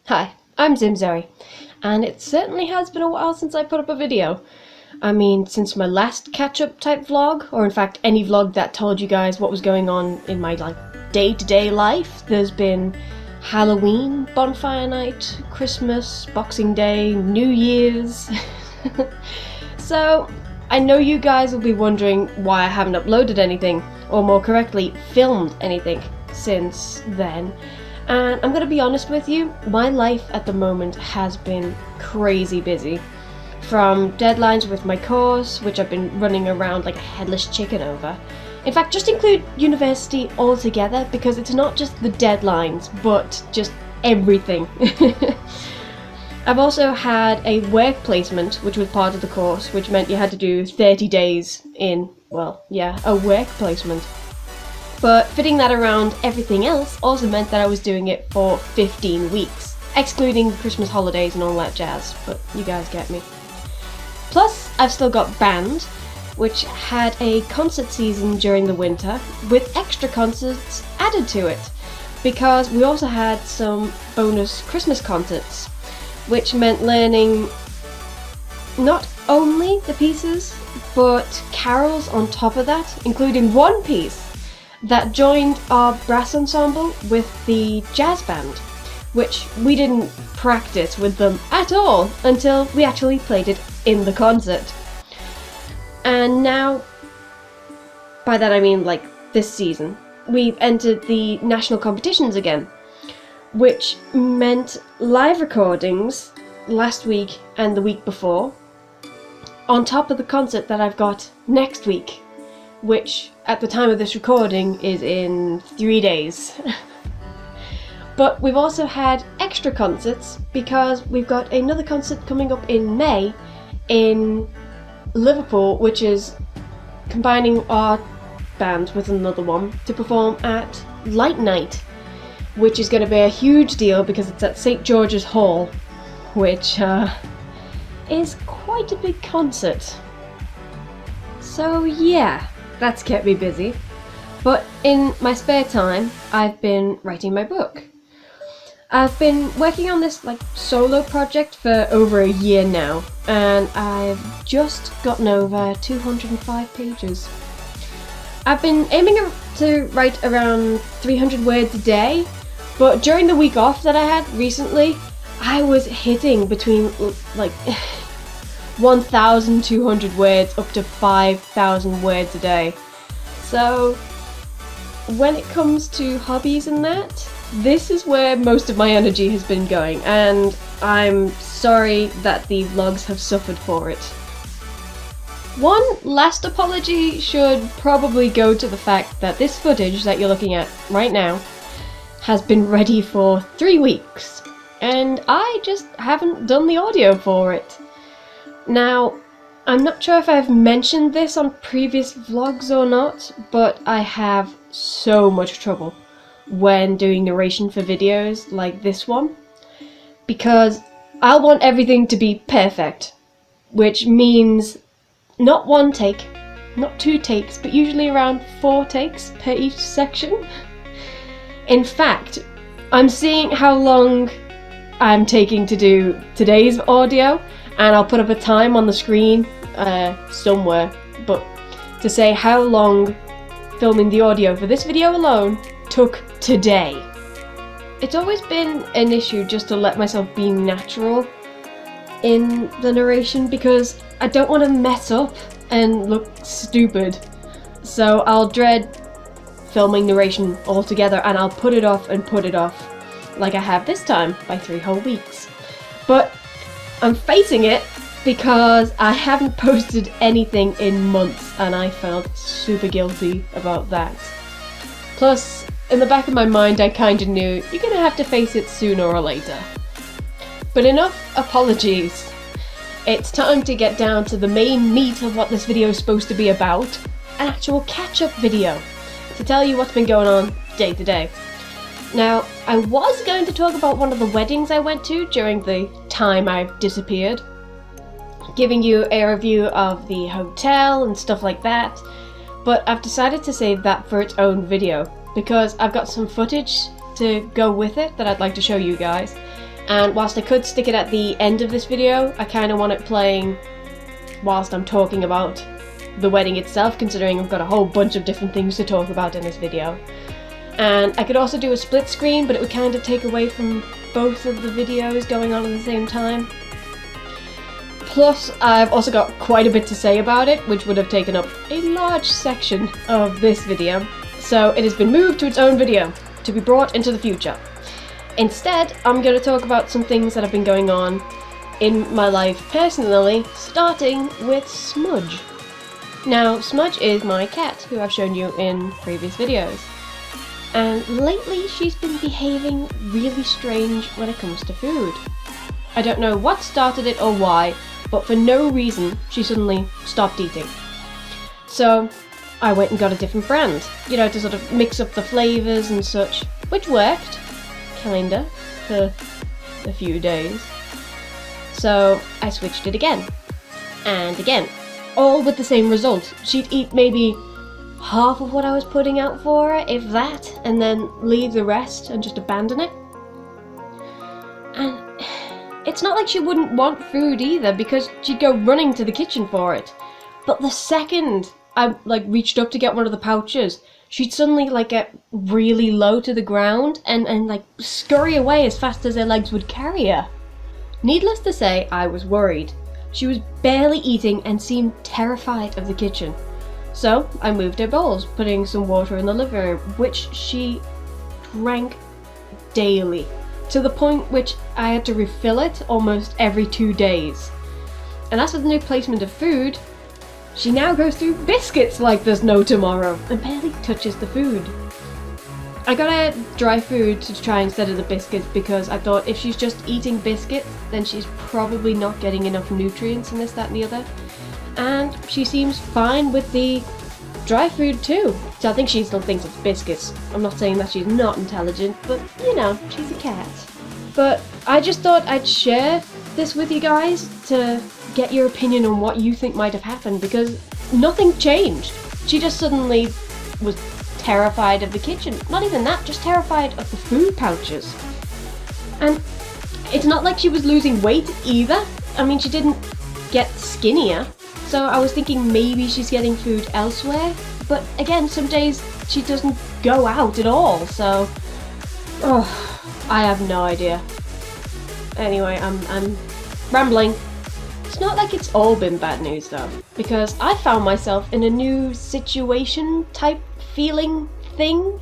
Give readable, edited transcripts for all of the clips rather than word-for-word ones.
Hi, I'm ZimZoe, and it certainly has been a while since I put up a video. I mean, since my last catch-up type vlog, or in fact any vlog that told you guys what was going on in my day-to-day life. There's been Halloween, bonfire night, Christmas, Boxing Day, New Year's. So, I know you guys will be wondering why I haven't uploaded anything, or more correctly, filmed anything since then. And I'm gonna be honest with you, my life at the moment has been crazy busy. From deadlines with my course, which I've been running around like a headless chicken over. In fact, just include university altogether, because it's not just the deadlines, but just everything. I've also had a work placement, which was part of the course, which meant you had to do 30 days in, well, yeah, a work placement. But fitting that around everything else also meant that I was doing it for 15 weeks, excluding Christmas holidays and all that jazz, but you guys get me. Plus, I've still got band, which had a concert season during the winter, with extra concerts added to it, because we also had some bonus Christmas concerts, which meant learning not only the pieces, but carols on top of that, including one piece that joined our brass ensemble with the jazz band, which we didn't practice with them at all until we actually played it in the concert. And now, by that I mean like this season, we've entered the national competitions again, which meant live recordings last week and the week before, on top of the concert that I've got next week, which at the time of this recording is in 3 days. But we've also had extra concerts because we've got another concert coming up in May in Liverpool, which is combining our band with another one to perform at Light Night, which is going to be a huge deal because it's at St. George's Hall, which is quite a big concert. So yeah, that's kept me busy. But in my spare time, I've been writing my book. I've been working on this solo project for over a year now, and I've just gotten over 205 pages. I've been aiming to write around 300 words a day, but during the week off that I had recently, I was hitting between 1,200 words up to 5,000 words a day. So when it comes to hobbies and that, this is where most of my energy has been going, and I'm sorry that the vlogs have suffered for it. One last apology should probably go to the fact that this footage that you're looking at right now has been ready for 3 weeks, and I just haven't done the audio for it. Now, I'm not sure if I've mentioned this on previous vlogs or not, but I have so much trouble when doing narration for videos like this one, because I'll want everything to be perfect, which means not one take, not 2 takes, but usually around 4 takes per each section. In fact, I'm seeing how long I'm taking to do today's audio, and I'll put up a time on the screen somewhere, but to say how long filming the audio for this video alone took today. It's always been an issue just to let myself be natural in the narration, because I don't want to mess up and look stupid. So I'll dread filming narration altogether, and I'll put it off and put it off, like I have this time, by 3 whole weeks. But I'm facing it because I haven't posted anything in months, and I felt super guilty about that. Plus, in the back of my mind, I kinda knew you're gonna have to face it sooner or later. But enough apologies. It's time to get down to the main meat of what this video is supposed to be about, an actual catch-up video, to tell you what's been going on day to day. Now, I was going to talk about one of the weddings I went to during the time I've disappeared, giving you a review of the hotel and stuff like that, but I've decided to save that for its own video, because I've got some footage to go with it that I'd like to show you guys, And whilst I could stick it at the end of this video, I kind of want it playing whilst I'm talking about the wedding itself, considering I've got a whole bunch of different things to talk about in this video. And I could also do a split screen, but it would kind of take away from both of the videos going on at the same time. Plus, I've also got quite a bit to say about it, which would have taken up a large section of this video. So it has been moved to its own video, to be brought into the future. Instead, I'm going to talk about some things that have been going on in my life personally, starting with Smudge. Now, Smudge is my cat, who I've shown you in previous videos. And lately she's been behaving really strange when it comes to food. I don't know what started it or why, but for no reason she suddenly stopped eating. So I went and got a different brand, you know, to sort of mix up the flavours and such, which worked, kinda, for a few days. So I switched it again, and again, all with the same result. She'd eat maybe half of what I was putting out for her, if that, and then leave the rest and just abandon it. And it's not like she wouldn't want food either, because she'd go running to the kitchen for it. But the second I reached up to get one of the pouches, she'd suddenly get really low to the ground and scurry away as fast as her legs would carry her. Needless to say, I was worried. She was barely eating and seemed terrified of the kitchen. So I moved her bowls, putting some water in the living room, which she drank daily, to the point which I had to refill it almost every 2 days. And as for the new placement of food, she now goes through biscuits like there's no tomorrow, and barely touches the food. I got her dry food to try instead of the biscuits, because I thought if she's just eating biscuits, then she's probably not getting enough nutrients and this, that and the other. And she seems fine with the dry food too. So I think she still thinks it's biscuits. I'm not saying that she's not intelligent, but you know, she's a cat. But I just thought I'd share this with you guys to get your opinion on what you think might have happened, because nothing changed. She just suddenly was terrified of the kitchen. Not even that, just terrified of the food pouches. And it's not like she was losing weight either. I mean, she didn't get skinnier. So I was thinking maybe she's getting food elsewhere. But again, some days she doesn't go out at all, so I have no idea. Anyway, I'm rambling. It's not like it's all been bad news though, because I found myself in a new situation type feeling thing.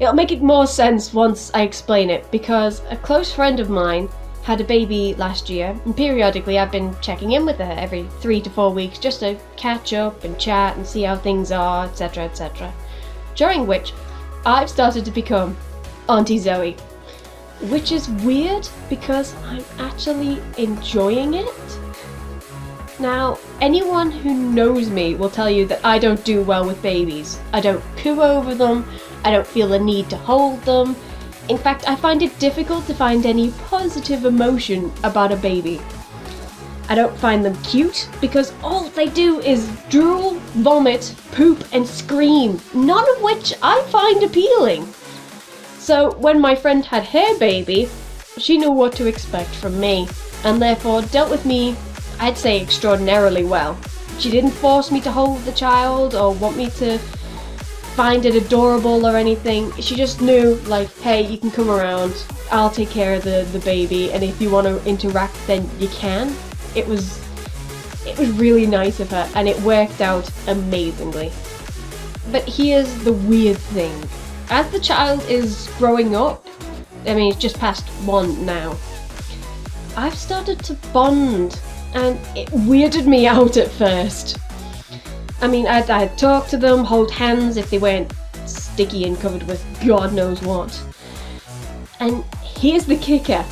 It'll make it more sense once I explain it, because a close friend of mine had a baby last year, and periodically I've been checking in with her every 3 to 4 weeks just to catch up and chat and see how things are, etc, etc. During which I've started to become Auntie Zoe, which is weird because I'm actually enjoying it. Now, anyone who knows me will tell you that I don't do well with babies. I don't coo over them, I don't feel the need to hold them. In fact, I find it difficult to find any positive emotion about a baby. I don't find them cute because all they do is drool, vomit, poop and scream, none of which I find appealing. So when my friend had her baby, she knew what to expect from me, and therefore dealt with me, I'd say, extraordinarily well. She didn't force me to hold the child or want me to find it adorable or anything. She just knew, hey, you can come around, I'll take care of the baby, and if you want to interact then you can. It was really nice of her, and it worked out amazingly. But here's the weird thing. As the child is growing up, I mean, it's just past 1 now, I've started to bond, and it weirded me out at first. I mean, I'd talk to them, hold hands if they weren't sticky and covered with God knows what. And here's the kicker.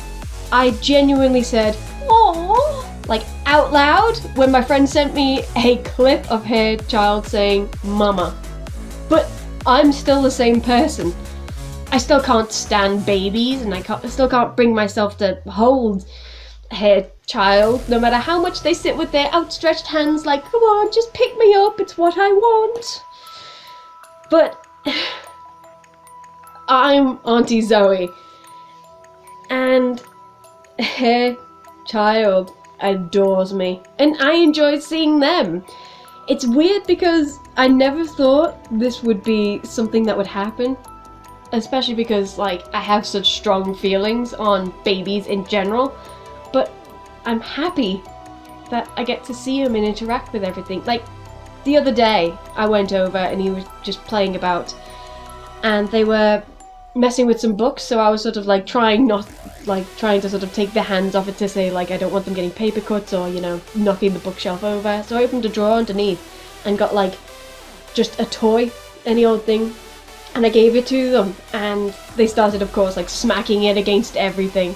I genuinely said, "Aww," out loud when my friend sent me a clip of her child saying, "Mama." But I'm still the same person. I still can't stand babies, and I still can't bring myself to hold her child, no matter how much they sit with their outstretched hands like, "Come on, just pick me up, it's what I want." But I'm Auntie Zoe, and Their child adores me, and I enjoy seeing them. It's weird because I never thought this would be something that would happen, especially because like I have such strong feelings on babies in general, but I'm happy that I get to see him and interact with everything. Like the other day I went over and he was just playing about and they were messing with some books, so I was sort of like trying to sort of take their hands off it to say like I don't want them getting paper cuts or, you know, knocking the bookshelf over. So I opened a drawer underneath and got like just a toy, any old thing, and I gave it to them, and they started of course like smacking it against everything.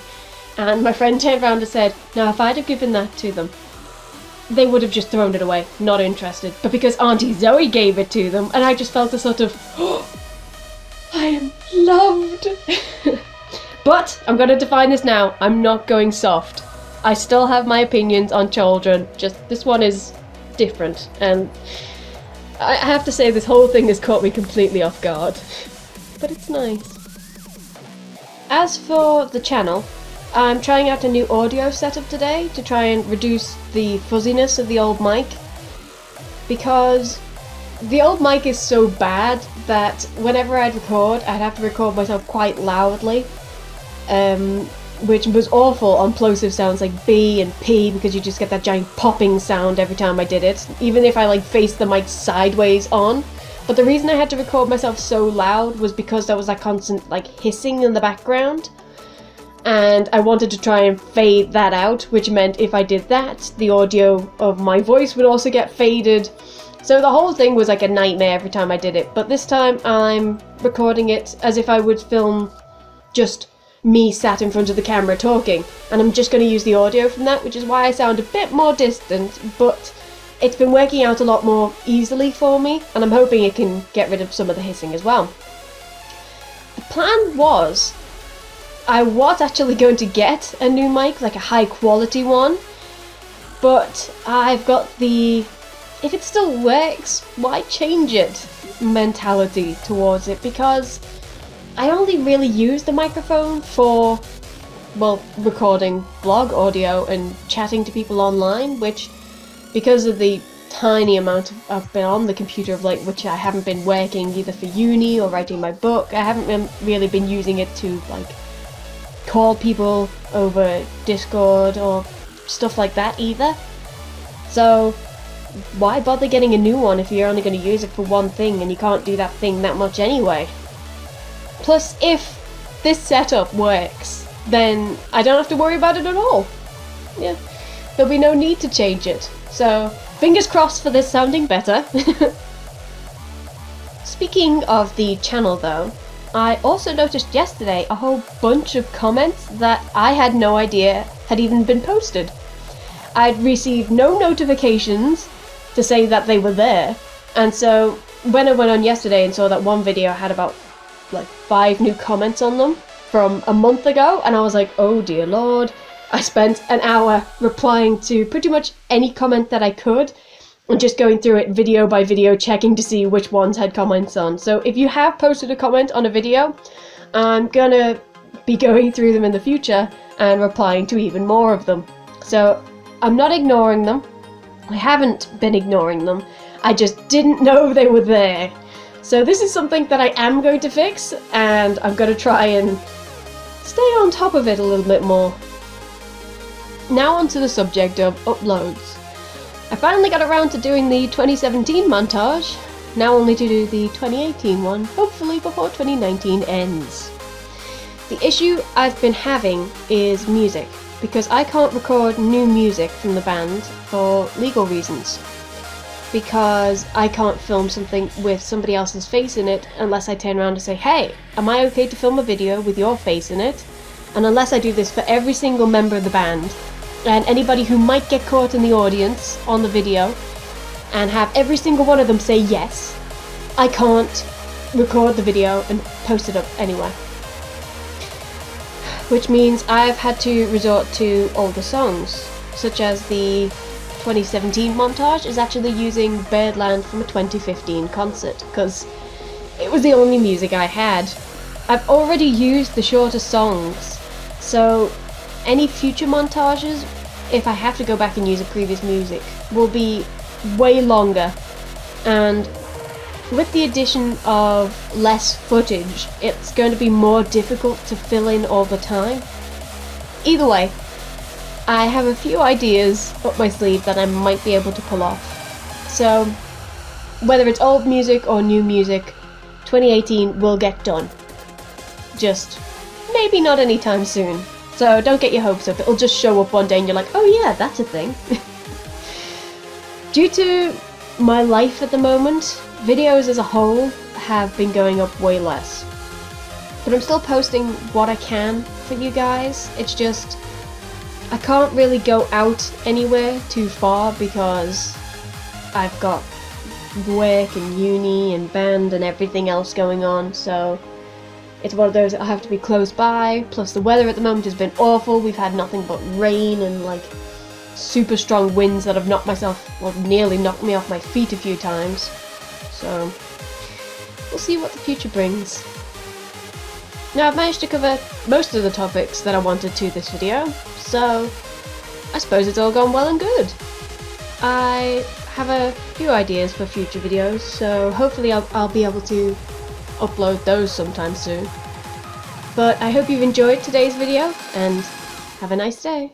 And my friend turned around and said, now if I'd have given that to them, they would have just thrown it away, not interested. But because Auntie Zoe gave it to them, and I just felt a sort of, oh, I am loved. But I'm going to define this now. I'm not going soft. I still have my opinions on children, just this one is different. And I have to say this whole thing has caught me completely off guard. But it's nice. As for the channel, I'm trying out a new audio setup today to try and reduce the fuzziness of the old mic, because the old mic is so bad that whenever I'd record, I'd have to record myself quite loudly, which was awful on plosive sounds like B and P, because you just get that giant popping sound every time I did it, even if I like faced the mic sideways on. But the reason I had to record myself so loud was because there was that constant like hissing in the background, and I wanted to try and fade that out, which meant if I did that, the audio of my voice would also get faded. So the whole thing was like a nightmare every time I did it, but this time I'm recording it as if I would film just me sat in front of the camera talking, and I'm just going to use the audio from that, which is why I sound a bit more distant, but it's been working out a lot more easily for me, and I'm hoping it can get rid of some of the hissing as well. The plan was, I was actually going to get a new mic, like a high quality one, but I've got the if it still works, why change it mentality towards it, because I only really use the microphone for, well, recording vlog audio and chatting to people online, which, because of the tiny amount I've been on the computer of late, which I haven't been working either for uni or writing my book, I haven't really been using it to like call people over Discord or stuff like that either. So why bother getting a new one if you're only going to use it for one thing and you can't do that thing that much anyway? Plus, if this setup works, then I don't have to worry about it at all. Yeah, there'll be no need to change it. So, fingers crossed for this sounding better. Speaking of the channel though, I also noticed yesterday a whole bunch of comments that I had no idea had even been posted. I'd received no notifications to say that they were there, and so when I went on yesterday and saw that one video had about like 5 new comments on them from a month ago, and I was like, oh dear lord. I spent an hour replying to pretty much any comment that I could and just going through it video by video, checking to see which ones had comments on. So if you have posted a comment on a video, I'm gonna be going through them in the future and replying to even more of them. So I'm not ignoring them. I haven't been ignoring them. I just didn't know they were there. So this is something that I am going to fix, and I'm going to try and stay on top of it a little bit more. Now onto the subject of uploads. I finally got around to doing the 2017 montage, now only to do the 2018 one, hopefully before 2019 ends. The issue I've been having is music, because I can't record new music from the band for legal reasons. Because I can't film something with somebody else's face in it unless I turn around and say, hey, am I okay to film a video with your face in it? And unless I do this for every single member of the band, and anybody who might get caught in the audience on the video, and have every single one of them say yes, I can't record the video and post it up anywhere. Which means I've had to resort to older songs, such as the 2017 montage is actually using Birdland from a 2015 concert, because it was the only music I had. I've already used the shorter songs, so any future montages, if I have to go back and use a previous music, will be way longer, and with the addition of less footage, it's going to be more difficult to fill in all the time. Either way, I have a few ideas up my sleeve that I might be able to pull off. So, whether it's old music or new music, 2018 will get done. Just maybe not anytime soon. So don't get your hopes up, it'll just show up one day and you're like, oh yeah, that's a thing. Due to my life at the moment, videos as a whole have been going up way less. But I'm still posting what I can for you guys. It's just, I can't really go out anywhere too far because I've got work and uni and band and everything else going on, so it's one of those that I have to be close by, plus the weather at the moment has been awful. We've had nothing but rain and like super strong winds that have nearly knocked me off my feet a few times. So we'll see what the future brings. Now I've managed to cover most of the topics that I wanted to this video, so I suppose it's all gone well and good. I have a few ideas for future videos, so hopefully I'll be able to upload those sometime soon. But I hope you've enjoyed today's video, and have a nice day.